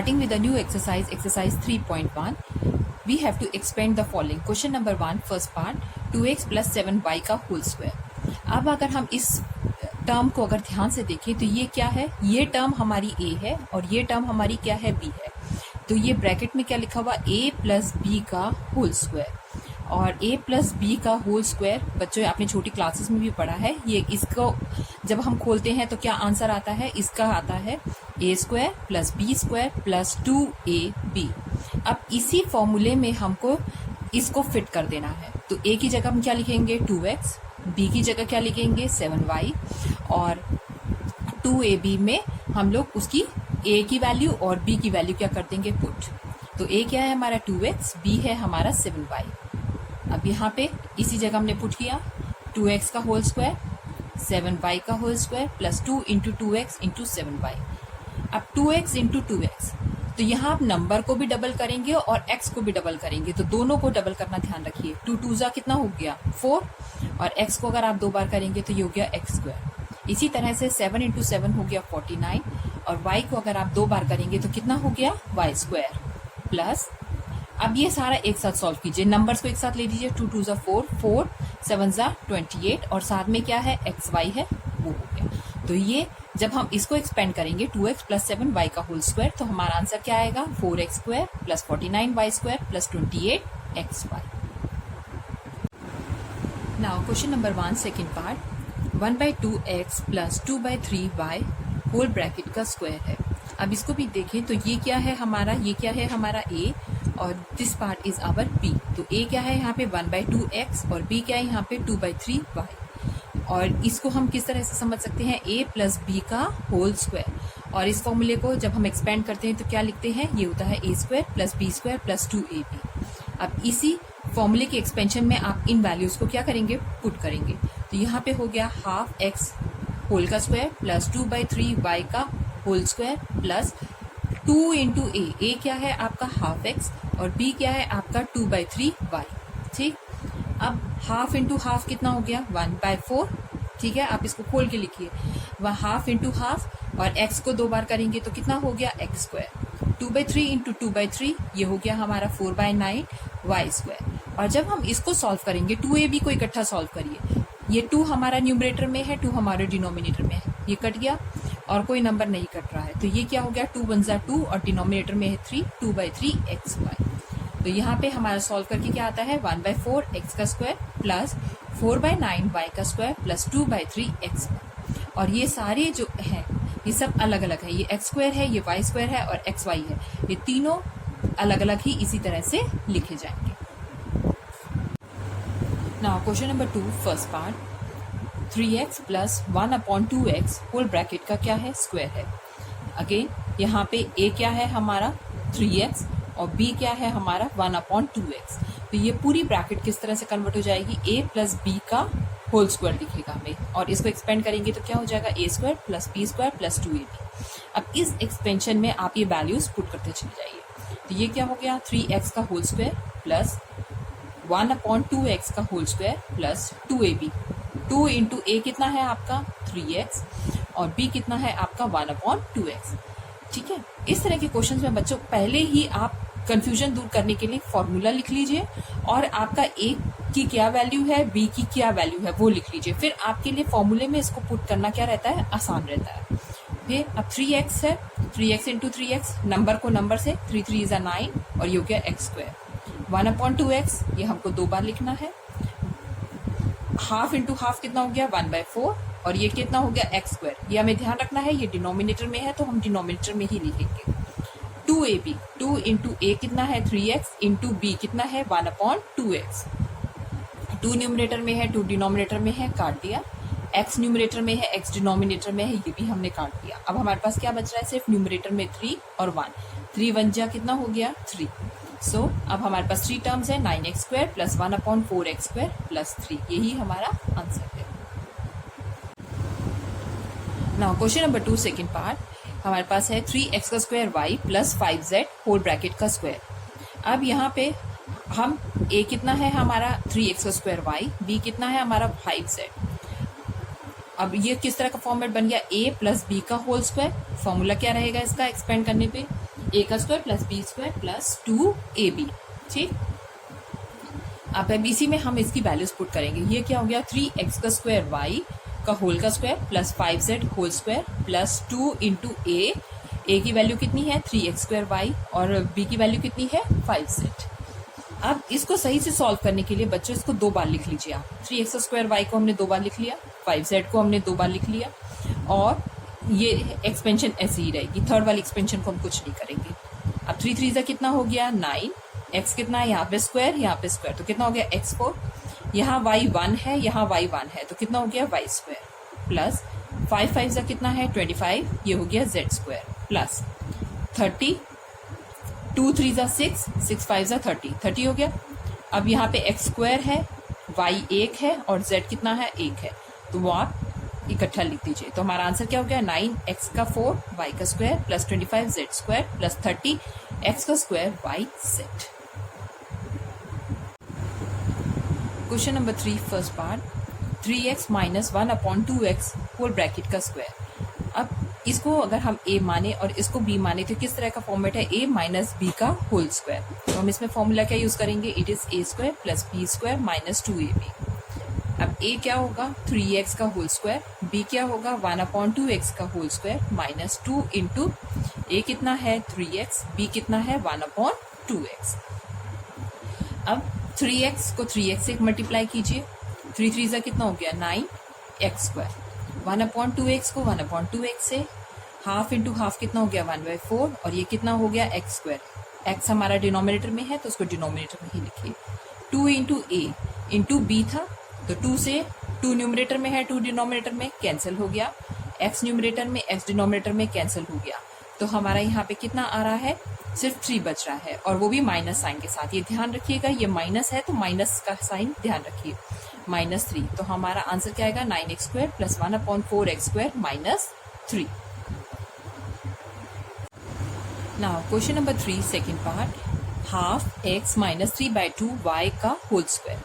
Starting with a new exercise 3.1, we have to expand the following. Question number 1, first part, 2x plus 7y का whole square. अब अगर हम इस term को अगर ध्यान से देखें तो ये क्या है, ये टर्म हमारी a है और ये टर्म हमारी क्या है, b है. तो ये ब्रैकेट में क्या लिखा हुआ, a प्लस बी का होल स्क्वायर. और a प्लस बी का होल स्क्वायर बच्चों आपने छोटी क्लासेस में भी पढ़ा है. ये इसको जब हम खोलते हैं तो क्या आंसर आता है, इसका आता है a square plus B square plus 2ab. अब इसी फॉर्मूले में हमको इसको फिट कर देना है. तो a की जगह हम क्या लिखेंगे, 2x, b की जगह क्या लिखेंगे, 7y, और 2ab में हम लोग उसकी a की वैल्यू और b की वैल्यू क्या कर देंगे, पुट. तो a क्या है हमारा 2x, b है हमारा 7y. अब यहाँ पे इसी जगह हमने पुट किया 2x का होल स्क्वायर 7y का whole square plus 2 into 2x into 7y. अब 2x इंटू 2x, तो यहाँ आप नंबर को भी डबल करेंगे और x को भी डबल करेंगे. तो दोनों को डबल करना ध्यान रखिए. 2 2 जा कितना हो गया 4, और x को अगर आप 2 बार करेंगे तो ये हो गया x स्क्वायर. इसी तरह से 7 इंटू 7 हो गया 49, और y को अगर आप 2 बार करेंगे तो कितना हो गया y स्क्वायर. प्लस अब ये सारा एक साथ सॉल्व कीजिए, नंबर्स को एक साथ ले लीजिए. 2 2 जा 4, 4 7 जा 28, और साथ में क्या है एक्स वाई है वो हो गया. तो ये जब हम इसको एक्सपेंड करेंगे 2x प्लस 7y का होल स्क्वायर, तो हमारा आंसर क्या आएगा, 4x square plus 49y square plus 28xy. Now question number 1 second part, 1/2x plus 2/3y whole bracket का स्क्वायर है. अब इसको भी देखें तो ये क्या है हमारा, ये क्या है हमारा a और this part is our b. तो a क्या है यहाँ पे 1/2x और b क्या है यहाँ पे 2/3y. और इसको हम किस तरह से समझ सकते हैं, a प्लस b का होल स्क्वायर. और इस फॉर्मूले को जब हम एक्सपेंड करते हैं तो क्या लिखते हैं, ये होता है a square plus b square plus 2ab. अब इसी फॉर्मूले के एक्सपेंशन में आप इन वैल्यूज को क्या करेंगे, पुट करेंगे. तो यहाँ पे हो गया हाफ x होल का स्क्वायर प्लस 2/3y का whole square plus 2 into a क्या है आपका हाफ x और b क्या है आपका 2/3y. ठीक, अब हाफ इंटू हाफ कितना हो गया 1/4. ठीक है, आप इसको खोल के लिखिए, वह हाफ इंटू हाफ, और x को 2 बार करेंगे तो कितना हो गया x स्क्वायर. 2/3 इंटू 2/3 ये हो गया हमारा 4/9 y स्क्वायर. और जब हम इसको सॉल्व करेंगे 2ab को इकट्ठा सॉल्व करिए, ये 2 हमारा न्यूमरेटर में है, 2 हमारे डिनोमिनेटर में है, ये कट गया और कोई नंबर नहीं कट रहा है. तो ये क्या हो गया 2 1 जा 2 और डिनोमिनेटर में है 3, 2/3xy. तो यहाँ पे हमारा सॉल्व करके क्या आता है 1/4x का स्क्वायर प्लस 4/9y का स्क्वायर प्लस 2/3xy. और ये सारे जो है ये सब अलग अलग है, ये x स्क्वायर है, ये y स्क्वायर है और xy है. ये तीनों अलग अलग ही इसी तरह से लिखे जाएंगे. Now question number 2 first part, 3x plus 1/2x whole bracket का क्या है, स्क्वायर है. अगेन यहाँ पे a क्या है हमारा 3x और b क्या है हमारा 1/2x. तो ये पूरी ब्रैकेट किस तरह से कन्वर्ट हो जाएगी, a प्लस b का होल स्क्वायर दिखेगा हमें, और इसको एक्सपेंड करेंगे तो क्या हो जाएगा a square plus b square plus 2ab. अब इस एक्सपेंशन में आप ये वैल्यूज पुट करते चले जाइए. तो ये क्या हो गया 3x का होल स्क्वायर प्लस 1/2x का whole square plus 2ab. 2 into a कितना है आपका 3x और b कितना है आपका 1/2x. ठीक है, इस तरह के क्वेश्चंस में बच्चों पहले ही आप कंफ्यूजन दूर करने के लिए फॉर्मूला लिख लीजिए, और आपका a की क्या वैल्यू है, b की क्या वैल्यू है वो लिख लीजिए. फिर आपके लिए फॉर्मूले में इसको पुट करना क्या रहता है, आसान रहता है. फिर अब 3x है, 3x इंटू 3x, नंबर को नंबर से 3 3 इज 9 और ये हो गया x स्क्वायर. 1/2x ये हमको 2 बार लिखना है. हाफ इंटू हाफ कितना हो गया 1/4, और ये कितना हो गया x स्क्वायर. ये हमें ध्यान रखना है ये डिनोमिनेटर में है तो हम डिनोमिनेटर में ही लिखेंगे. 2ab, 2 इंटू a कितना है 3x इंटू b कितना है 1/2x. 2 न्यूमरेटर में है 2 डिनोमिनेटर में है, काट दिया. x न्यूमरेटर में है x डिनोमिनेटर में है, ये भी हमने काट दिया. अब हमारे पास क्या बच रहा है, सिर्फ न्यूमरेटर में 3 और 1. 3 1 जा कितना हो गया 3. सो अब हमारे पास 3 टर्म्स है 9x square plus 1/4x square plus 3. यही हमारा आंसर है. Now question number 2 second part, हमारे पास है 3x का square y plus 5z whole bracket का स्क्वायर. अब यहाँ पे हम a कितना है हमारा 3x का स्क्वायर y, b कितना है हमारा 5z. अब ये किस तरह का फॉर्मेट बन गया, a प्लस बी का होल स्क्वायर. फॉर्मूला क्या रहेगा इसका एक्सपेंड करने पे, ए का square plus B square plus 2ab। ठीक, अब इसी में हम इसकी वैल्यूज पुट करेंगे। ये क्या हो गया, 3x का स्क्वायर वाई का होल का square plus 5z whole square plus 2 into a की वैल्यू कितनी है 3x स्क्वायर वाई और b की वैल्यू कितनी है 5z। अब इसको सही से सॉल्व करने के लिए बच्चों इसको 2 बार लिख लीजिए आप। 3x स्क्वायर वाई को हमने 2 बार लिख लिया, 5z को हमने 2 बार लिख लिया और ये एक्सपेंशन ऐसी ही रहेगी। थर्ड वाली एक्सपेंशन को हम कुछ नहीं करेंगे। अब 3 3 कितना हो गया 9, x कितना है यहाँ पे स्क्वायर, यहाँ पे स्क्वायर, तो कितना हो गया x4। यहाँ y 1 है, यहाँ y 1 है, तो कितना हो गया y स्क्वायर प्लस 5 5 कितना है 25, ये हो गया z स्क्वायर प्लस 30, 2 3 6, 6 5 30 हो गया। अब यहाँ पे x स्क्वायर है, y 1 है और z कितना है 1 है, तो वो आप इकट्ठा लिख दीजिए। तो हमारा आंसर क्या हो गया 9x का 4 y का square plus 25 z square plus 30 x का square y z। Question number 3 first part, 3x minus 1/2x whole bracket का स्क्वायर। अब इसको अगर हम a माने और इसको b माने तो किस तरह का फॉर्मेट है, a माइनस b का होल स्क्वायर। तो हम इसमें फॉर्मूला क्या यूज करेंगे, it is a square plus b square minus 2ab। अब a क्या होगा 3x का होल स्क्वायर, b क्या होगा 1/2x का whole square minus 2 into a कितना है 3x, b कितना है 1/2x। अब 3x को 3x से मल्टीप्लाई कीजिए, 3 3 कितना हो गया 9x स्क्वायर, 1/2x को 1/2x से, हाफ इंटू हाफ कितना हो गया 1/4 और ये कितना हो गया x स्क्वायर। x हमारा डिनोमिनेटर में है तो उसको डिनोमिनेटर में ही लिखिए। 2 इंटू a इंटू b था, तो 2 से 2 न्यूमरेटर में है, 2 डिनोमिनेटर में कैंसिल हो गया, x न्यूमरेटर में x डिनोमिनेटर में कैंसिल हो गया। तो हमारा यहाँ पे कितना आ रहा है, सिर्फ 3 बच रहा है और वो भी माइनस साइन के साथ। ये ध्यान रखिएगा, ये माइनस है तो माइनस का साइन ध्यान रखिए, -3। तो हमारा आंसर क्या आएगा 9x square plus 1/4x square minus 3। Now question number 3 second part, half x minus 3/2y का होल स्क्वायर।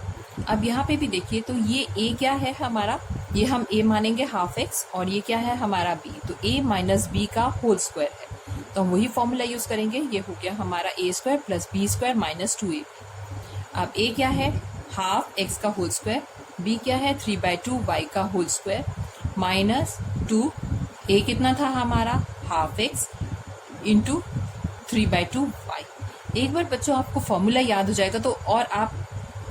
अब यहाँ पे भी देखिए तो ये a क्या है हमारा, ये हम a मानेंगे हाफ x और ये क्या है हमारा b, तो a माइनस b का होल स्क्वायर है तो हम वही फॉर्मूला यूज करेंगे। ये हो गया हमारा a square plus b square minus 2ab। अब a क्या है हाफ x का होल स्क्वायर, b क्या है 3/2y का होल स्क्वायर माइनस 2, a कितना था हमारा हाफ x इंटू 3/2y। एक बार बच्चों आपको फॉर्मूला याद हो जाएगा तो और आप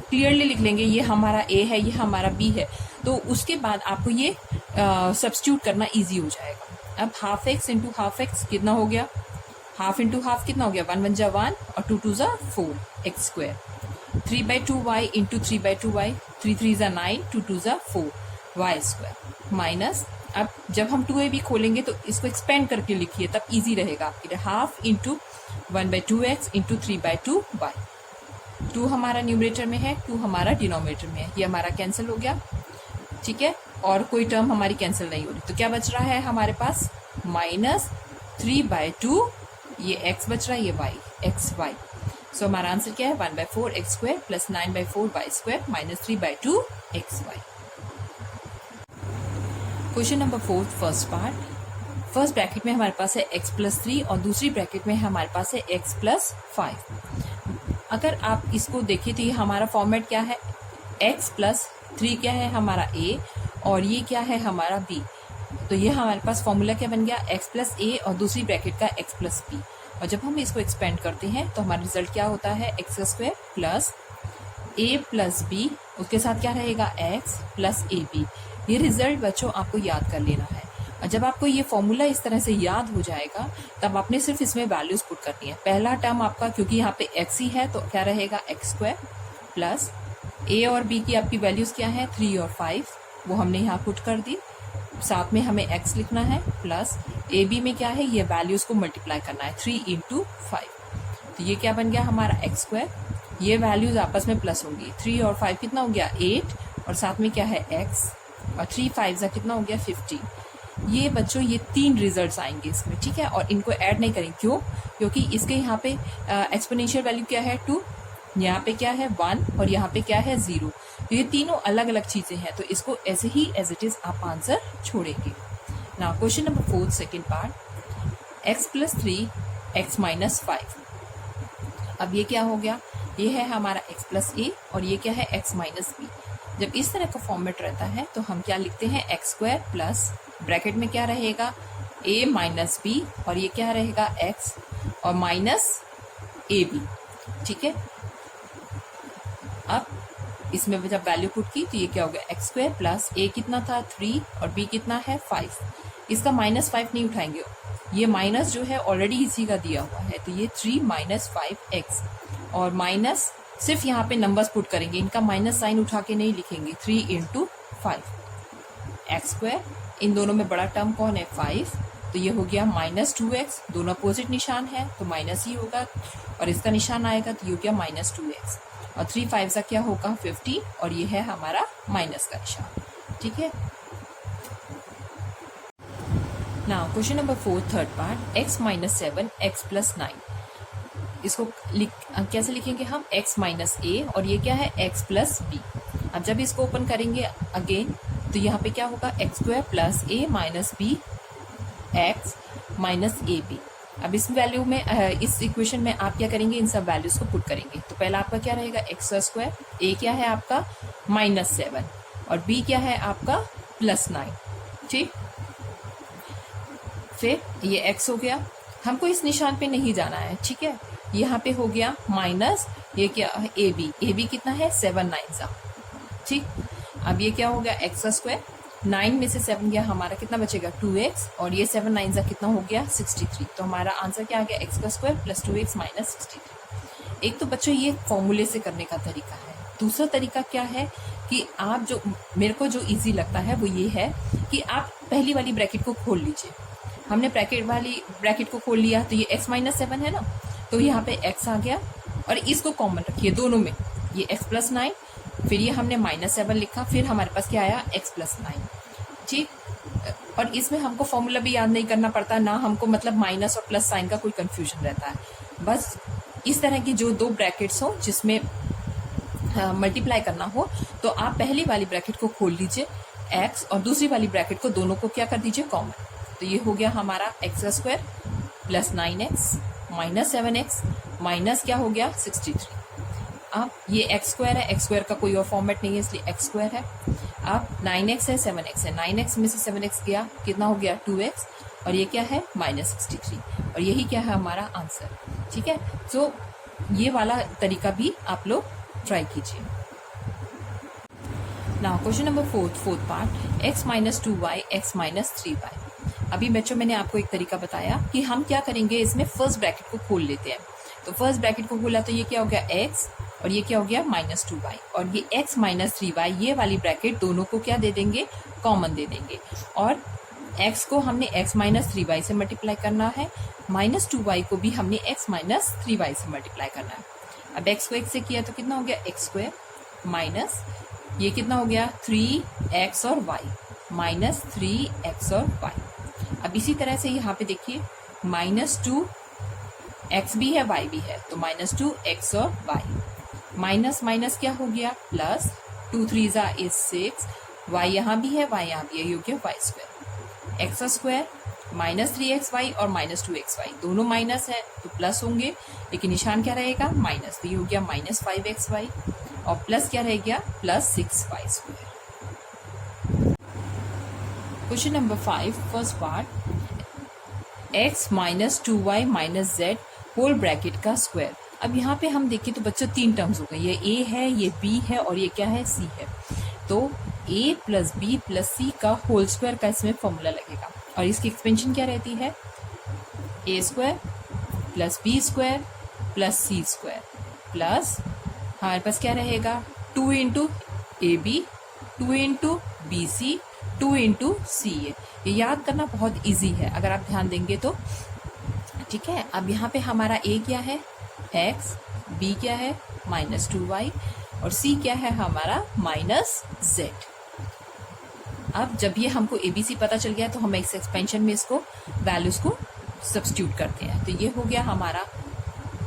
क्लियरली लिख लेंगे ये हमारा a है ये हमारा b है, तो उसके बाद आपको ये सब्स्टिट्यूट करना इजी हो जाएगा। अब half x into half x कितना हो गया, हाफ इंटू हाफ कितना हो गया 1 1 जा 1 और 2 2 जा 4 x square, 3/2y into 3/2y, 3 3 जा 9, 2 2 जा 4 y स्क्वायर माइनस, अब जब हम 2ab खोलेंगे तो इसको एक्सपेंड करके लिखिए तब इजी रहेगा आपके लिए, half into 1/2x into 3/2y। 2 हमारा न्यूमरेटर में है, 2 हमारा डिनोमिनेटर में है, ये हमारा कैंसिल हो गया, ठीक है, और कोई टर्म हमारी कैंसिल नहीं हो रही। तो क्या बच रहा है हमारे पास -3/2, ये x बच रहा है, ये y x y। सो हमारा आंसर क्या है 1/4x square plus 9/4y square minus 3/2x y। Question number 4 first part, first bracket में हमारे पास है x प्लस 3 और दूसरी ब्रैकेट में हमारे पास है x प्लस 5। अगर आप इसको देखिए तो ये हमारा फॉर्मेट क्या है, x प्लस 3 क्या है हमारा a और ये क्या है हमारा b। तो ये हमारे पास फॉर्मूला क्या बन गया x प्लस a और दूसरी ब्रैकेट का x प्लस b, और जब हम इसको एक्सपेंड करते हैं तो हमारा रिजल्ट क्या होता है x का square plus a plus b, उसके साथ क्या रहेगा x प्लस ए बी। ये रिजल्ट बच्चों आपको याद कर लेना है, और जब आपको ये फॉर्मूला इस तरह से याद हो जाएगा तब आपने सिर्फ इसमें वैल्यूज पुट करनी है। पहला टर्म आपका क्योंकि यहाँ पे x ही है तो क्या रहेगा x स्क्वायर प्लस a और b की आपकी वैल्यूज क्या है 3 और 5, वो हमने यहाँ पुट कर दी, साथ में हमें x लिखना है प्लस ए बी में क्या है ये वैल्यूज को मल्टीप्लाई करना है 3 इंटू 5। तो ये क्या बन गया हमारा x स्क्वायर, ये वैल्यूज आपस में प्लस होंगी, 3 और 5 कितना हो गया 8 और साथ में क्या है x और 3 5 कितना हो गया 15। ये बच्चों ये 3 रिजल्ट्स आएंगे इसमें, ठीक है, और इनको ऐड नहीं करेंगे, क्यों, क्योंकि इसके यहाँ पे एक्सपोनेंशियल वैल्यू क्या है 2, यहाँ पे क्या है 1 और यहाँ पे क्या है 0। तो ये तीनों अलग अलग चीजें हैं, तो इसको ऐसे ही एज इट इज आप आंसर छोड़ेंगे। Now question number 4 second part, x plus 3 x minus 5। अब ये क्या हो गया, ये है हमारा x प्लस ए और ये क्या है x माइनस बी। जब इस तरह का फॉर्मेट रहता है तो हम क्या लिखते हैं, एक्स स्क्वायर प्लस ब्रैकेट में क्या रहेगा, a माइनस बी और ये क्या रहेगा x और माइनस ए बी। ठीक है, अब इसमें जब वैल्यू पुट की तो ये क्या हो गया, एक्स स्क्वायर प्लस ए कितना था 3 और बी कितना है 5। इसका माइनस 5 नहीं उठाएंगे, ये माइनस जो है ऑलरेडी इसी का दिया हुआ है, तो ये 3 माइनस 5x और माइनस सिर्फ यहाँ पे नंबर्स पुट करेंगे, इनका माइनस साइन उठा के नहीं लिखेंगे। 3 इंटू 5 एक्स स्क्वायर, इन दोनों में बड़ा टर्म कौन है 5, तो ये हो गया माइनस 2x, दोनों अपोजिट निशान है तो माइनस ही होगा और इसका निशान आएगा तो ये हो गया माइनस 2x और 3 5 का क्या होगा 50 और ये है हमारा माइनस का निशान। ठीक है, now question number 4 third part, x minus 7 x plus 9। इसको कैसे लिखेंगे हम, x माइनस ए और ये क्या है x प्लस बी। अब जब इसको ओपन करेंगे अगेन तो यहाँ पे क्या होगा, X square plus A minus B X minus A B. अब इस वैल्यू में इस इक्वेशन में आप क्या करेंगे, इन सब वैल्यूज को पुट करेंगे। तो पहला आपका क्या रहेगा एक्स स्क्वायर, ए क्या है आपका माइनस 7 और बी क्या है आपका प्लस 9। ठीक, फिर ये एक्स हो गया, हमको इस निशान पे नहीं जाना है। ठीक है, यहाँ पे हो गया माइनस ये क्या है ए बी कितना है 7 9 सा। ठीक, अब ये क्या हो गया एक्स स्क्वायर, 9 में से 7 गया हमारा कितना बचेगा 2x और ये 7 9 सा कितना हो गया 63। तो हमारा आंसर क्या आ गया एक्स का स्क्वायर प्लस 2x माइनस 63। एक तो बच्चों ये फॉर्मूले से करने का तरीका है। दूसरा तरीका क्या है कि आप जो मेरे को जो इजी लगता है वो ये है कि आप पहली वाली ब्रैकेट को खोल लीजिए। हमने ब्रैकेट को खोल लिया तो ये x माइनस 7 है ना, तो यहाँ पे x आ गया और इसको कॉमन रखिए दोनों में, ये x प्लस 9 फिर ये हमने माइनस 7 लिखा, फिर हमारे पास क्या आया x प्लस 9। ठीक, और इसमें हमको फॉर्मूला भी याद नहीं करना पड़ता ना, हमको मतलब माइनस और प्लस साइन का कोई कंफ्यूजन रहता है। बस इस तरह की जो दो ब्रैकेट्स हो जिसमें मल्टीप्लाई करना हो तो आप पहली वाली ब्रैकेट को खोल लीजिए x और दूसरी वाली ब्रैकेट को दोनों को क्या कर दीजिए कॉमन। तो ये हो गया हमारा x square plus 9x minus 7x minus क्या हो गया 63। अब ये एक्स स्क्वायर है, एक्स स्क्वायर का कोई और फॉर्मेट नहीं है इसलिए एक्स स्क्वायर है। अब 9x है 7x है, 9x में से 7x गया कितना हो गया 2x और ये क्या है माइनस 63 और यही क्या है हमारा आंसर। ठीक है, तो ये वाला तरीका भी आप लोग ट्राई कीजिए। Now question number fourth part, x minus 2y x minus 3y। अभी बच्चों मैंने आपको एक तरीका बताया कि हम क्या करेंगे, इसमें फर्स्ट ब्रैकेट को खोल लेते हैं। तो फर्स्ट ब्रैकेट को खोला तो ये क्या हो गया x और ये क्या हो गया माइनस 2y और ये x माइनस 3y ये वाली ब्रैकेट दोनों को क्या दे देंगे कॉमन दे देंगे और x को हमने x माइनस 3y से मल्टीप्लाई करना है, माइनस 2y को भी हमने x माइनस 3y से मल्टीप्लाई करना है। अब x को x से किया तो कितना हो गया एक्स स्क्वायर माइनस ये कितना हो गया 3x और y माइनस 3x और y। अब इसी तरह से यहाँ पे देखिए माइनस 2x भी है y भी है तो माइनस 2x और y माइनस माइनस क्या हो गया प्लस 2 3 is 6 y यहाँ भी है y यहाँ भी है, ये हो गया y square x square minus 3xy और माइनस 2xy दोनों माइनस है तो प्लस होंगे लेकिन निशान क्या रहेगा माइनस, तो ये हो गया माइनस 5xy और प्लस क्या रह गया plus 6y square. Question number 5 first part, x minus 2y minus z whole bracket का स्क्वायर। अब यहाँ पे हम देखें तो बच्चों तीन टर्म्स हो गए, ये a है ये b है और ये क्या है c है। तो a plus b plus c का होल स्क्वायर का इसमें फॉर्मूला लगेगा और इसकी एक्सपेंशन क्या रहती है a square plus b square plus c square plus हमारे पास क्या रहेगा 2 into a b 2 into b c 2 into c a. ये याद करना बहुत इजी है अगर आप ध्यान देंगे तो। ठीक है, अब यहाँ पे हमारा a क्या है x, b क्या है माइनस 2y और c क्या है हमारा माइनस z। अब जब ये हमको ABC पता चल गया तो हम इस एक्सपेंशन में इसको वैल्यूज को सब्स्टिट्यूट करते हैं। तो ये हो गया हमारा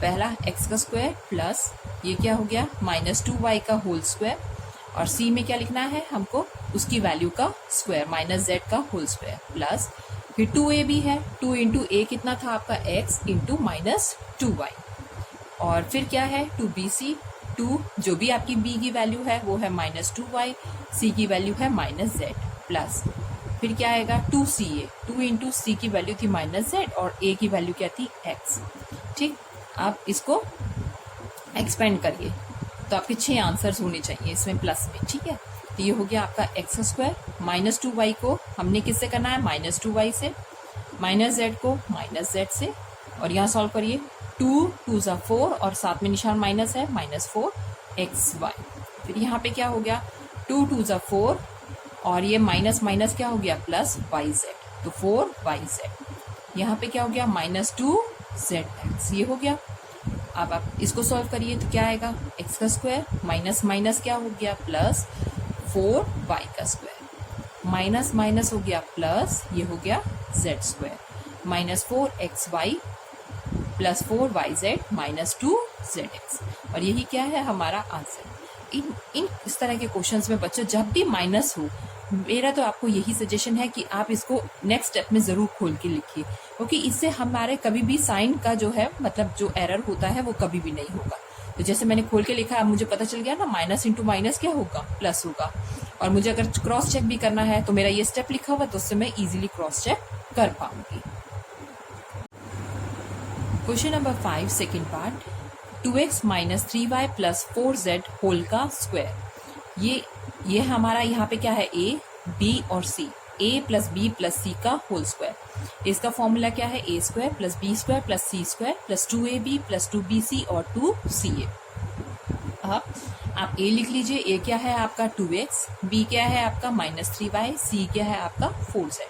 पहला x का स्क्वायर प्लस ये क्या हो गया माइनस 2y का होल स्क्वायर और c में क्या लिखना है हमको उसकी वैल्यू का स्क्वायर माइनस z का होल स्क्वायर प्लस फिर 2ab है, 2 इंटू ए कितना था आपका x इंटू माइनस 2y, और फिर क्या है 2bc, 2 जो भी आपकी b की वैल्यू है वो है माइनस 2y, c की वैल्यू है माइनस z, प्लस फिर क्या आएगा 2ca, 2 इंटू सी की वैल्यू थी माइनस z और a की वैल्यू क्या थी x। ठीक, आप इसको एक्सपेंड करिए तो आपके 6 आंसर्स होने चाहिए इसमें प्लस में। ठीक है, तो ये हो गया आपका एक्स स्क्वायर, माइनस 2y को हमने किससे करना है माइनस 2y से, माइनस z को माइनस z से, और यहाँ सॉल्व करिए 2 2 ज़ा 4 और साथ में निशान माइनस है, माइनस 4xy। फिर यहाँ पे क्या हो गया 2 2 ज़ा 4 और ये माइनस माइनस क्या हो गया प्लस yz, तो 4yz। यहाँ पे क्या हो गया माइनस 2zx, ये हो गया। अब आप इसको सॉल्व करिए तो क्या आएगा एक्स का स्क्वायर माइनस माइनस क्या हो गया प्लस 4y का स्क्वायर, माइनस माइनस हो गया प्लस, ये हो गया z square, minus 4xy plus 4yz minus 2zx, और यही क्या है हमारा आंसर। इन इस तरह के क्वेश्चंस में बच्चों जब भी माइनस हो, मेरा तो आपको यही सजेशन है कि आप इसको नेक्स्ट स्टेप में ज़रूर खोल के लिखिए, क्योंकि इससे हमारे कभी भी साइन का जो है मतलब जो एरर होता है वो कभी भी नहीं होगा। तो जैसे मैंने खोल के लिखा, अब मुझे पता चल गया ना माइनस इंटू माइनस क्या होगा प्लस होगा, और मुझे अगर क्रॉस चेक भी करना है तो मेरा ये स्टेप लिखा हुआ तो उससे मैं ईजिली क्रॉस चेक कर पाऊंगी। Question number 5 second part, 2x minus 3y plus 4z whole का स्क्वायर। ये हमारा यहाँ पे क्या है a, b और c, a plus b plus c का होल स्क्वायर। इसका फॉर्मूला क्या है a square plus b square plus c square plus 2ab plus 2bc और 2ca। अब आप a लिख लीजिए, a क्या है आपका 2x, b क्या है आपका माइनस 3y, c क्या है आपका 4z,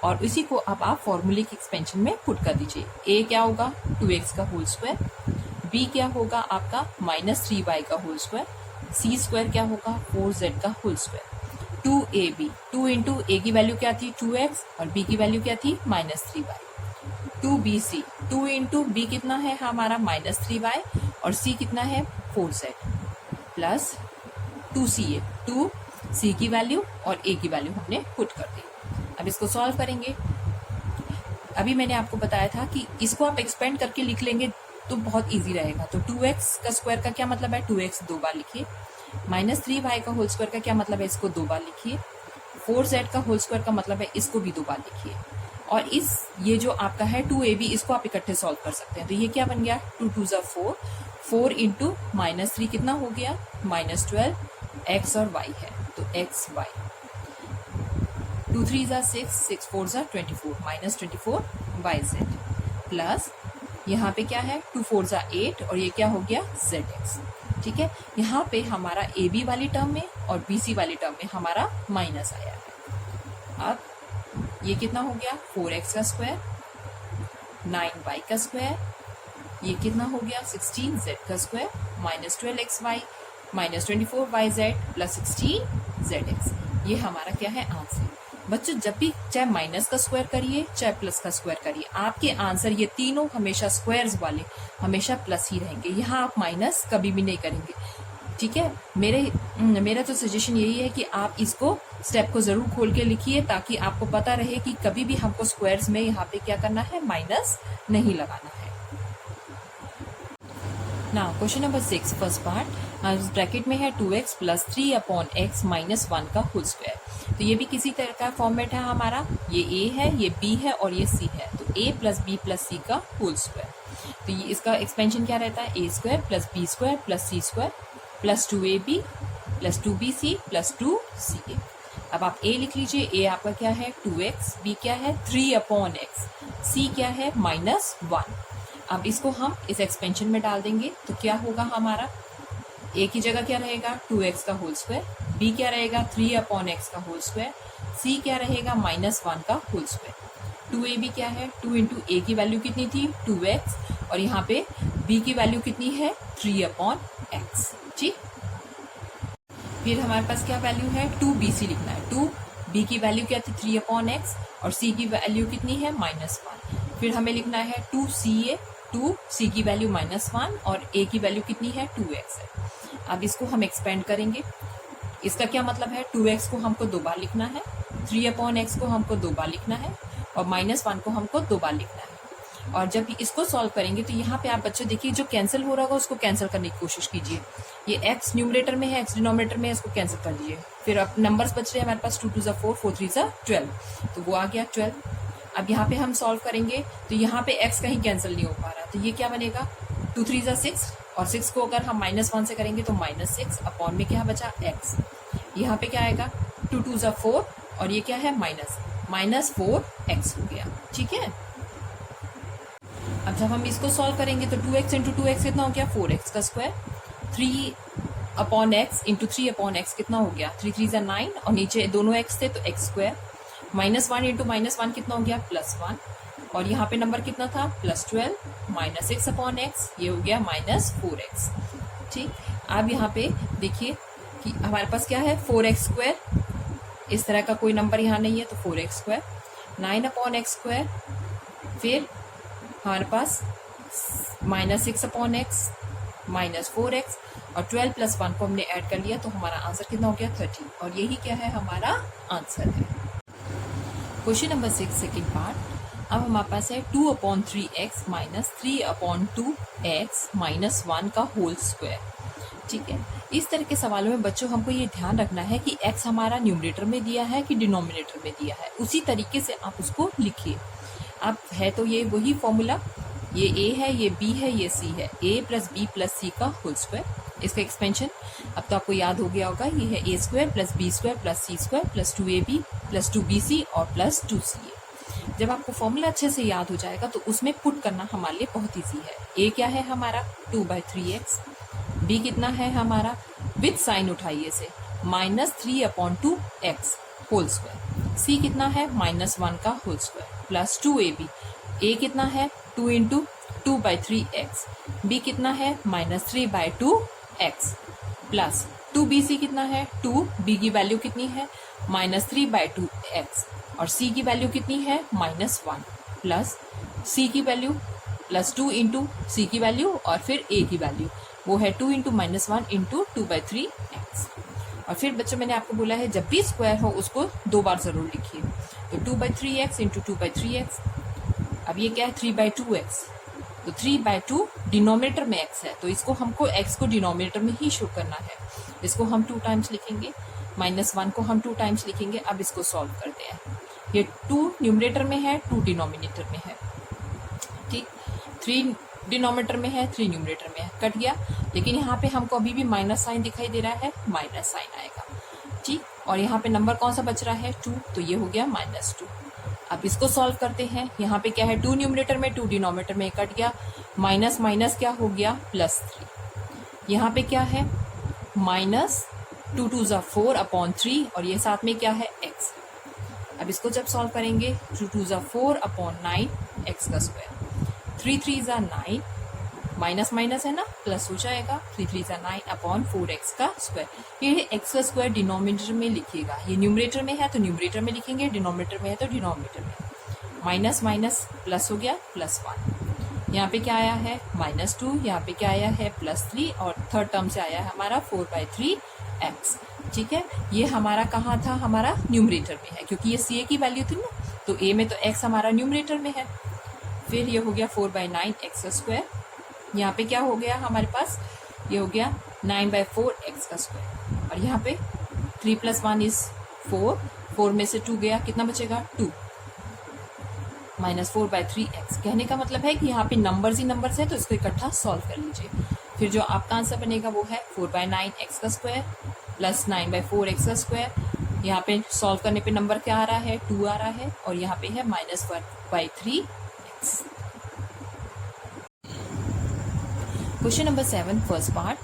और इसी को अब आप फॉर्मूले की एक्सपेंशन में पुट कर दीजिए। a क्या होगा 2x का होल स्क्वायर, b क्या होगा आपका माइनस 3y का होल स्क्वायर, c स्क्वायर क्या होगा 4z का whole square, 2ab, 2 into a की वैल्यू क्या थी 2x और b की वैल्यू क्या थी minus 3y, 2bc, 2 into B कितना है हमारा माइनस 3y और c कितना है 4z, प्लस 2ca, 2c की वैल्यू और a की वैल्यू हमने पुट कर दी। अब इसको सॉल्व करेंगे। अभी मैंने आपको बताया था कि इसको आप एक्सपेंड करके लिख लेंगे तो बहुत इजी रहेगा। तो 2x का स्क्वायर का क्या मतलब है 2x 2 बार लिखिए, माइनस 3y का होल स्क्वायर का क्या मतलब है इसको 2 बार लिखिए, 4z का होल स्क्वायर का मतलब है इसको भी 2 बार लिखिए, और ये जो आपका है 2ab इसको आप इकट्ठे सॉल्व कर सकते हैं। तो ये क्या बन गया 2 2 ज़ा 4, 4 इंटू माइनस 3 कितना हो गया माइनस 12, x और y है तो xy, 2 3 ज़ा 6, 6 4 ज़ा 24 माइनस 24yz, प्लस यहाँ पे क्या है 2 4 ज़ा 8 और ये क्या हो गया zx। ठीक है, यहाँ पे हमारा ए बी वाली टर्म में और बी सी वाली टर्म में हमारा माइनस आया है। अब ये कितना हो गया 4x का स्क्वायर, 9y का स्क्वायर, ये कितना हो गया 16z का square, minus 12xy minus 24yz plus 16zx। ये हमारा क्या है आंसर। बच्चों जब भी चाहे माइनस का स्क्वायर करिए चाहे प्लस का स्क्वायर करिए, आपके आंसर ये तीनों हमेशा स्क्वायर्स वाले हमेशा प्लस ही रहेंगे, यहाँ आप माइनस कभी भी नहीं करेंगे। ठीक है, मेरा तो सजेशन यही है कि आप इसको स्टेप को ज़रूर खोल के लिखिए ताकि आपको पता रहे कि कभी भी हमको स्क्वायर्स में यहाँ पे क्या करना है माइनस नहीं लगाना है। Now question number 6 first part, bracket में है 2x plus 3 upon x minus 1 का होल स्क्वायर। तो ये भी किसी तरह का फॉर्मेट है हमारा, ये a है ये b है और ये c है, तो a plus b plus c का होल स्क्वायर। तो ये इसका एक्सपेंशन क्या रहता है a square plus b square plus c square plus 2ab plus 2bc plus 2ca। अब आप a लिख लीजिए, a आपका क्या है 2x, b क्या है 3 अपॉन एक्स, c क्या है माइनस 1। अब इसको हम इस एक्सपेंशन में डाल देंगे तो क्या होगा हमारा, a की जगह क्या रहेगा 2x का होल स्क्वायर, b क्या रहेगा 3 अपॉन एक्स का होल स्क्वायर, c क्या रहेगा माइनस 1 का होल स्क्वायर, 2ab क्या है 2 इंटू ए की वैल्यू कितनी थी 2x और यहाँ पे b की वैल्यू कितनी है 3 अपॉन एक्स। ठीक, फिर हमारे पास क्या वैल्यू है 2bc लिखना है, 2b की वैल्यू क्या थी 3 अपॉन एक्स और c की वैल्यू कितनी है माइनस 1। फिर हमें लिखना है 2ca, 2c की वैल्यू माइनस 1 और a की वैल्यू कितनी है 2x है। अब इसको हम एक्सपेंड करेंगे, इसका क्या मतलब है 2x को हमको 2 बार लिखना है, 3 अपॉन एक्स को हमको 2 बार लिखना है और -1 को हमको 2 बार लिखना है। और जब इसको सॉल्व करेंगे तो यहाँ पे आप बच्चों देखिए जो कैंसिल हो रहा होगा उसको कैंसिल करने की कोशिश कीजिए। ये x न्यूमरेटर में है, x डिनोमिनेटर में है, इसको कैंसिल कर दीजिए। फिर अब नंबर्स बच रहे हैं हमारे पास 2 2 4 4 3 12, तो वो आ गया 12। अब यहाँ पे हम सॉल्व करेंगे तो यहाँ पे x कहीं कैंसिल नहीं हो पा रहा, तो ये क्या बनेगा 2 3 6, और 6 को अगर हम -1 से करेंगे तो -6 अपॉन में क्या बचा x। यहाँ पे क्या आएगा 2 2 4, और ये क्या है -4x हो गया। ठीक है, अब जब हम इसको सॉल्व करेंगे तो 2x इंटू 2x कितना हो गया 4x का square. 3 upon x into 3 upon x कितना हो गया 3 3 9, और नीचे दोनों x थे तो x स्क्वायर। -1 इंटू -1 कितना हो गया +1, और यहाँ पे नंबर कितना था +12, -6 अपॉन एक्स ये हो गया -4x। ठीक, अब यहाँ पे देखिए कि हमारे पास क्या है 4x स्क्वायर, इस तरह का कोई नंबर यहाँ नहीं है तो 4x square, 9 upon x square, फिर हमारे पास -6 अपॉन एक्स -4x, और 12 + 1 को हमने ऐड कर लिया तो हमारा आंसर कितना हो गया 30, और यही क्या है हमारा आंसर है। Question number 6 second part. अब हमारे पास है 2/3x - 3/2x - 1 का होल स्क्वायर। ठीक है, इस तरह के सवालों में बच्चों हमको ये ध्यान रखना है कि x हमारा न्यूमरेटर में दिया है कि डिनोमिनेटर में दिया है, उसी तरीके से आप उसको लिखिए। अब है तो ये वही फॉर्मूला, ये a है, ये b है, ये c है, a + b + c का होल स्क्वायर। इसका एक्सपेंशन अब तो आपको याद हो गया होगा, ये है a² + b² + c² + 2ab + 2bc और +2ca। जब आपको फॉर्मूला अच्छे से याद हो जाएगा तो उसमें पुट करना हमारे लिए बहुत ईजी है। a क्या है हमारा 2/3x, b कितना है हमारा विद साइन उठाइए से -3/2x होल स्क्वायर, c कितना है -1 का whole square plus 2ab, a कितना है 2 इंटू 2/3x, b कितना है -3/2x प्लस 2bc कितना है 2, b की वैल्यू कितनी है -3/2x, और c की वैल्यू कितनी है -1 प्लस c की वैल्यू प्लस 2 इंटू c की वैल्यू और फिर a की वैल्यू वो है 2 इंटू -1 इंटू 2/3x। और फिर बच्चों मैंने आपको बोला है जब भी स्क्वायर हो उसको 2 बार जरूर लिखिए, तो 2/3x इंटू 2/3x। अब ये क्या है 3/2x, तो 3/2 डिनोमिनेटर में x है तो इसको हमको x को डिनोमिनेटर में ही शो करना है, इसको हम 2 टाइम्स लिखेंगे, -1 को हम 2 टाइम्स लिखेंगे। अब इसको सॉल्व करते हैं, ये 2 न्यूमरेटर में है 2 डिनोमिनेटर में है। ठीक, 3 डिनोमिनेटर में है 3 न्यूमरेटर में है, कट गया, लेकिन यहाँ पे हमको अभी भी माइनस साइन दिखाई दे रहा है, माइनस साइन आएगा। ठीक, और यहाँ पे नंबर कौन सा बच रहा है 2, तो ये हो गया -2। अब इसको सॉल्व करते हैं, यहाँ पे क्या है 2 न्यूमरेटर में 2 डिनोमिनेटर में, कट गया, माइनस माइनस क्या हो गया +3। यहाँ पे क्या है -2 2 4/3 और ये साथ में क्या है x। अब इसको जब सॉल्व करेंगे 2 2 4/9 x का स्क्वायर, 3 3 9, माइनस माइनस है ना प्लस हो जाएगा, 3 3 9/4x का स्क्वायर। ये x का स्क्वायर डिनोमिनेटर में लिखिएगा, ये न्यूमरेटर में है तो न्यूमरेटर में लिखेंगे, डिनोमिनेटर में है तो डिनोमिनेटर में। माइनस माइनस प्लस हो गया +1, यहाँ पे क्या आया है -2, यहाँ पे क्या आया है +3 और थर्ड टर्म से आया है हमारा 4/3x। ठीक है, ये हमारा कहाँ था, हमारा न्यूमरेटर में है क्योंकि ये ca की वैल्यू थी ना, तो a में तो x हमारा न्यूमरेटर में है। फिर ये हो गया 4/9x का स्क्वायर, यहाँ पे क्या हो गया हमारे पास, ये हो गया 9/4x का स्क्वायर, और यहाँ पे 3 + 1 = 4, 4 में से 2 गया, कितना बचेगा 2, -4/3x। कहने का मतलब है कि यहाँ पे नंबर्स ही नंबर्स है तो इसको इकट्ठा सॉल्व कर लीजिए। फिर जो आपका आंसर बनेगा वो है 4/9x का स्क्वायर प्लस 9/4x का स्क्वायर। यहाँ पे सॉल्व करने पे नंबर क्या आ रहा है 2 आ रहा है, और यहाँ पे है -1/3x। Question number 7 first part,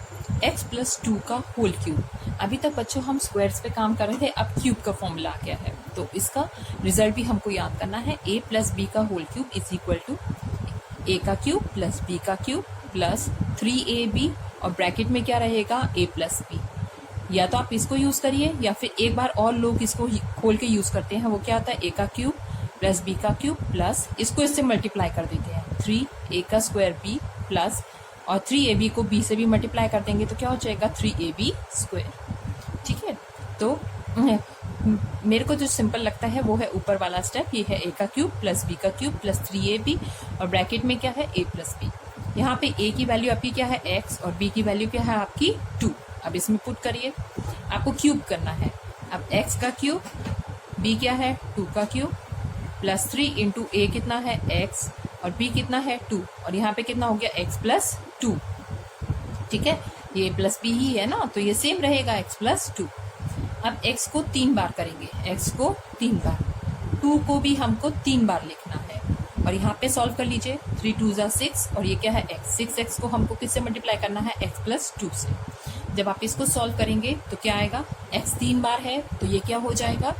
x + 2 का होल क्यूब। अभी तक बच्चों हम स्क्वायर्स पे काम कर रहे थे, अब क्यूब का फॉर्मूला आ गया है तो इसका रिजल्ट भी हमको याद करना है। a + b का whole cube is equal to a का क्यूब प्लस b का क्यूब प्लस 3ab, और ब्रैकेट में क्या रहेगा a + b। या तो आप इसको यूज करिए या फिर एक बार और लोग इसको खोल के यूज करते हैं, वो क्या होता है a का क्यूब प्लस b का क्यूब प्लस इसको इससे मल्टीप्लाई कर देते हैं 3a² b प्लस, और 3ab को b से भी मल्टीप्लाई कर देंगे तो क्या हो जाएगा 3ab²। ठीक है, तो मेरे को जो सिंपल लगता है वो है ऊपर वाला स्टेप, ये है a का क्यूब प्लस b का क्यूब प्लस 3ab और ब्रैकेट में क्या है a प्लस b। यहाँ पे a की वैल्यू आपकी क्या है x और b की वैल्यू क्या है आपकी 2। अब इसमें पुट करिए, आपको क्यूब करना है। अब x का क्यूब, b क्या है 2 का क्यूब प्लस 3 इंटू ए कितना है x और b कितना है 2 और यहाँ पे कितना हो गया x प्लस 2। ठीक है, ये प्लस b ही है ना, तो ये सेम रहेगा x प्लस 2। अब x को 3 बार करेंगे, x को 3 बार, 2 को भी हमको 3 बार लिखना है और यहाँ पे सॉल्व कर लीजिए। 3 2 ज़ा 6 और ये क्या है x, 6x को हमको किससे मल्टीप्लाई करना है x प्लस 2 से। जब आप इसको सॉल्व करेंगे तो क्या आएगा, x 3 बार है तो ये क्या हो जाएगा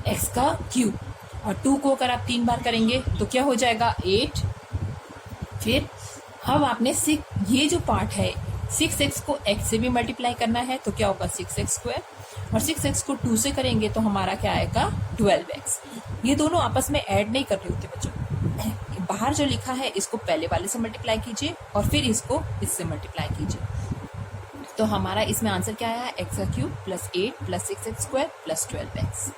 x का क्यूब और 2 को अगर आप 3 बार करेंगे तो क्या हो जाएगा 8। फिर अब आपने ये जो पार्ट है 6x को x से भी मल्टीप्लाई करना है तो क्या होगा 6x स्क्वायर और 6x को 2 से करेंगे तो हमारा क्या आएगा 12x। ये दोनों आपस में ऐड नहीं कर रहे होते बच्चों, बाहर जो लिखा है इसको पहले वाले से मल्टीप्लाई कीजिए और फिर इसको इससे मल्टीप्लाई कीजिए। तो हमारा इसमें आंसर क्या आया, x का cube plus 8 plus 6x square plus 12x।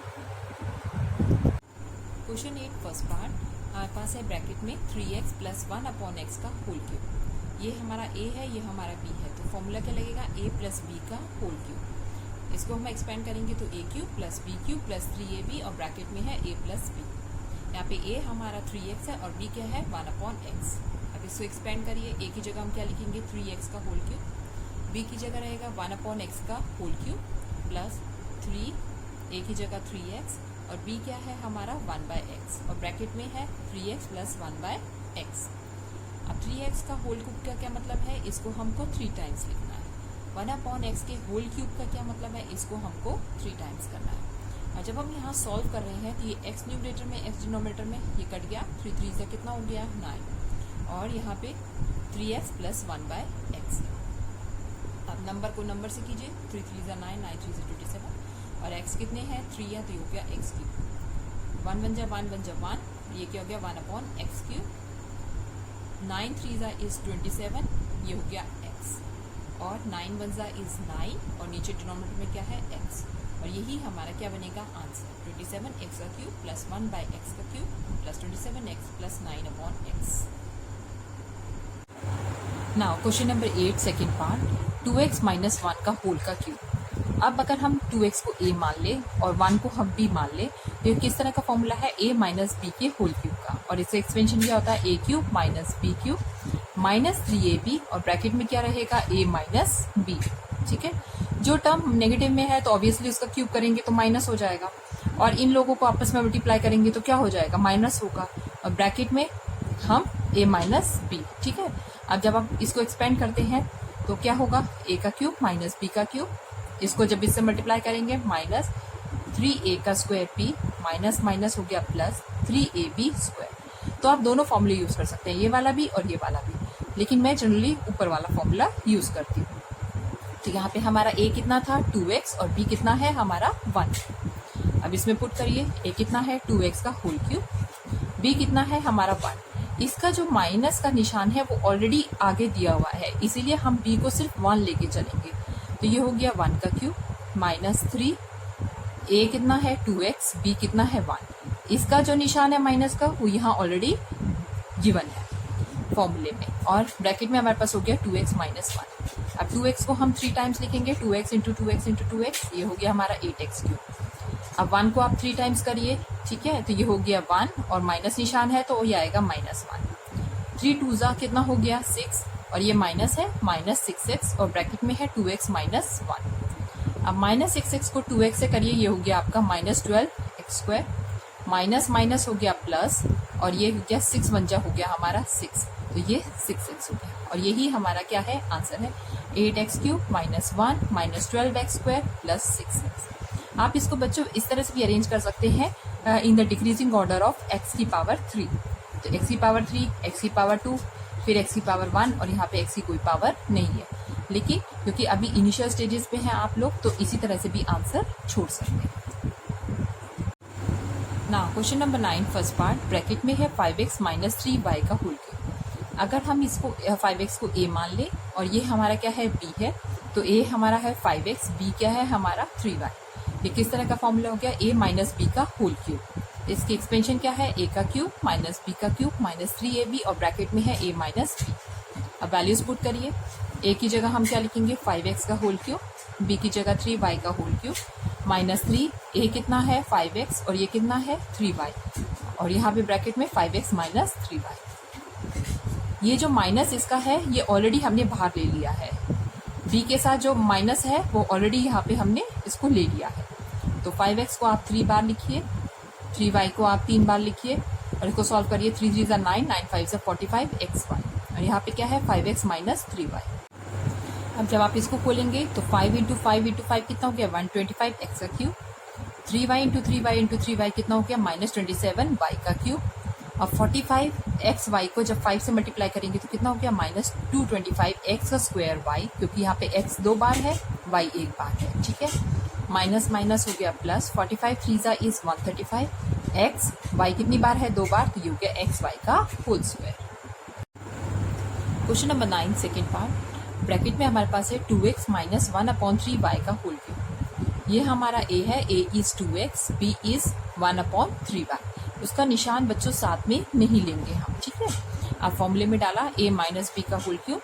Question 8 first part, हमारे पास है ब्रैकेट में 3x प्लस 1/x का होल क्यूब। ये हमारा a है, ये हमारा b है, तो फॉर्मूला क्या लगेगा a प्लस b का होल क्यूब। इसको हम एक्सपेंड करेंगे तो a cube plus b cube plus 3ab और ब्रैकेट में है a प्लस b। यहाँ पे a हमारा 3x है और b क्या है 1/x। अब इसको एक्सपेंड करिए, a की जगह हम क्या लिखेंगे 3x का होल क्यूब, b की जगह रहेगा 1/x का होल क्यूब प्लस 3, a की जगह 3x और b क्या है हमारा 1/x और ब्रैकेट में है 3x प्लस 1/x। अब 3x का होल क्यूब का क्या मतलब है, इसको हमको 3 टाइम्स लिखना है। 1/x के होल क्यूब का क्या मतलब है, इसको हमको 3 टाइम्स करना है। और जब हम यहाँ सॉल्व कर रहे हैं तो ये x न्यूमरेटर में x डिनोमिनेटर में ये कट गया, 3 3 से कितना हो गया 9 और यहाँ पे 3x प्लस 1/x। अब नंबर को नंबर से कीजिए, 3 3 ज़ा 9, 9 3 ज़ा 27 और x कितने हैं 3 है तो ये हो गया x क्यूब। 1 1 जा 1 1 जा 1, ये क्या हो गया 1/x क्यूब। 9 3 ज़ा इज 27, ये हो गया x और 9 1 ज़ा इज 9 और नीचे डिनोमिनेटर में क्या है x और यही हमारा क्या बनेगा आंसर 27x का क्यूब प्लस 1/x का cube plus 27x plus 9/x। Now question number 8 second part, 2x minus 1 का होल का क्यूब। अब अगर हम 2x को a मान ले और 1 को हम b मान ले तो ये किस तरह का फॉर्मूला है a माइनस b के होल क्यूब का और इससे एक्सपेंशन क्या होता है a cube minus b cube minus 3ab और ब्रैकेट में क्या रहेगा a माइनस b। ठीक है, जो टर्म नेगेटिव में है तो ऑब्वियसली उसका क्यूब करेंगे तो माइनस हो जाएगा और इन लोगों को आपस में मल्टीप्लाई करेंगे तो क्या हो जाएगा माइनस होगा और ब्रैकेट में हम a माइनस b। ठीक है, अब जब आप इसको एक्सपेंड करते हैं तो क्या होगा a का क्यूब माइनस b का क्यूब, इसको जब इससे मल्टीप्लाई करेंगे माइनस 3a का स्क्वायर p माइनस माइनस हो गया प्लस 3ab स्क्वायर। तो आप दोनों फॉर्मूले यूज कर सकते हैं, ये वाला भी और ये वाला भी, लेकिन मैं जनरली ऊपर वाला फॉर्मूला यूज करती हूँ। तो यहाँ पे हमारा a कितना था 2x और b कितना है हमारा 1। अब इसमें पुट करिए, a कितना है 2x का होल क्यूब, b कितना है हमारा 1। इसका जो माइनस का निशान है वो ऑलरेडी आगे दिया हुआ है, इसीलिए हम b को सिर्फ 1 लेके चलेंगे। तो ये हो गया 1 का क्यूब माइनस 3, a कितना है 2x, b कितना है 1। इसका जो निशान है माइनस का वो यहाँ ऑलरेडी गिवन है फॉर्मूले में और ब्रैकेट में हमारे पास हो गया 2x माइनस 1। अब 2x को हम 3 टाइम्स लिखेंगे, 2x into 2x into 2x, ये हो गया हमारा 8x क्यूब। अब 1 को आप 3 टाइम्स करिए, ठीक है, तो ये हो गया 1 और माइनस निशान है तो ये आएगा माइनस 1। 3 2 ज़ा कितना हो गया 6 और ये माइनस है माइनस 6x और ब्रैकेट में है 2x माइनस 1। अब माइनस 6x को 2x से करिए, ये हो गया आपका minus 12x square, minus minus हो गया प्लस और ये हो गया 6 1 जा हो गया हमारा 6, तो ये 6x हो गया और यही हमारा क्या है आंसर है 8x cube minus 1 minus 12x square plus 6x। आप इसको बच्चों इस तरह से भी अरेंज कर सकते हैं in the decreasing order of x की पावर 3। तो x की पावर 3, x की पावर 2, फिर x की पावर 1 और यहाँ पे x की कोई पावर नहीं है, लेकिन क्योंकि अभी इनिशियल स्टेजेस पे हैं आप लोग तो इसी तरह से भी आंसर छोड़ सकते हैं। ना question number 9 first part, bracket में है 5x माइनस 3y का होल क्यूब। अगर हम इसको 5x को a मान ले और ये हमारा क्या है b है, तो a हमारा है 5x, b क्या है हमारा 3y। ये किस तरह का फॉर्मूला हो गया, a माइनस बी का होल क्यूब। इसकी एक्सपेंशन क्या है, a का क्यूब माइनस b का क्यूब माइनस 3ab और ब्रैकेट में है a माइनस b। अब वैल्यूज पुट करिए, a की जगह हम क्या लिखेंगे 5x का होल क्यूब, b की जगह 3y का होल क्यूब माइनस 3, a कितना है 5x और ये कितना है 3y और यहाँ पे ब्रैकेट में 5x माइनस 3y। ये जो माइनस इसका है ये ऑलरेडी हमने बाहर ले लिया है, b के साथ जो माइनस है वो ऑलरेडी यहाँ पे हमने इसको ले लिया है। तो 5x को आप 3 बार लिखिए, 3y को आप 3 बार लिखिए और इसको सॉल्व करिए। 3 3 9, 9 5 45 xy और यहाँ पे क्या है 5x माइनस 3y। अब जब आप इसको खोलेंगे तो 5 इंटू 5 इंटू 5 कितना हो गया 125 x का cube, 3y into 3y into 3y कितना हो गया माइनस 27 y का क्यूब। अब 45 एक्स वाई को जब 5 से मल्टीप्लाई करेंगे तो कितना हो गया माइनस 225 एक्स का स्क्वायर वाई, क्योंकि यहाँ पे x 2 बार है y 1 बार है, ठीक है। माइनस माइनस हो गया प्लस, 45 3 इज 135 एक्स वाई कितनी बार है 2 बार, तो ये हो गया एक्स वाई का whole square. Question number 9 second part, bracket में हमारे पास है 2x माइनस 1/3y का होल क्यूब। ये हमारा a है, a is 2x, b is 1/3y। उसका निशान बच्चों साथ में नहीं लेंगे हम, ठीक है। आप फॉर्मूले में डाला a माइनस बी का whole cube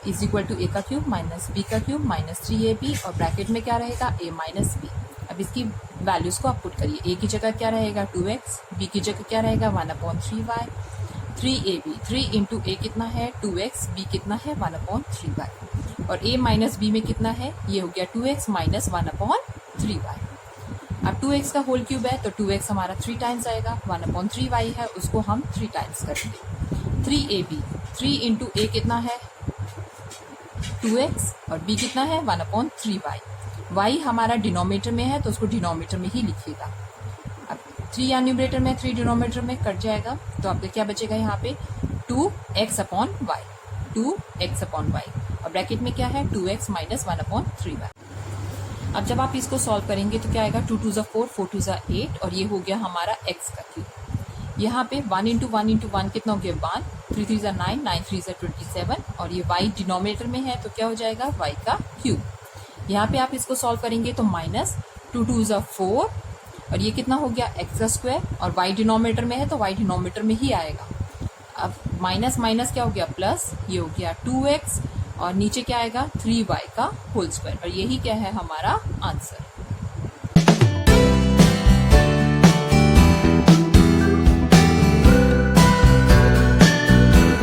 is equal to a का क्यूब माइनस b का क्यूब माइनस 3ab और ब्रैकेट में क्या रहेगा a माइनस b। अब इसकी वैल्यूज को आप पुट करिए, a की जगह क्या रहेगा 2x, b की जगह क्या रहेगा 1/3y, 3ab, 3 इंटू a कितना है 2x, b कितना है 1/3y और a माइनस b में कितना है, ये हो गया 2x माइनस 1/3y। अब 2x का होल क्यूब है तो 2x हमारा 3 टाइम्स आएगा, 1/3y है उसको हम 3 टाइम्स करेंगे। 3ab, 3 इंटू a कितना है 2x और b कितना है 1/3y। y हमारा डिनोमिनेटर में है तो उसको डिनोमिनेटर में ही लिखिएगा। अब 3 या न्यूमरेटर में 3 डिनोमिनेटर में कट जाएगा तो आपका क्या बचेगा यहाँ पे 2x/y, 2x/y और ब्रैकेट में क्या है 2x माइनस 1/3y। अब जब आप इसको सॉल्व करेंगे तो क्या आएगा 2 2 4, 4 2 8 और ये हो गया हमारा x का क्यूब। यहाँ पे 1 इंटू 1 इंटू 1 कितना हो गया 1, 3 3 9, 9 3 27 और ये y डिनोमिनेटर में है तो क्या हो जाएगा y का क्यूब। यहाँ पे आप इसको सॉल्व करेंगे तो माइनस 2 2 4 और ये कितना हो गया x का स्क्वायर और y डिनोमिनेटर में है तो y डिनोमिनेटर में ही आएगा। अब माइनस माइनस क्या हो गया प्लस, ये हो गया 2x और नीचे क्या आएगा 3y का होल स्क्वायर और यही क्या है हमारा आंसर।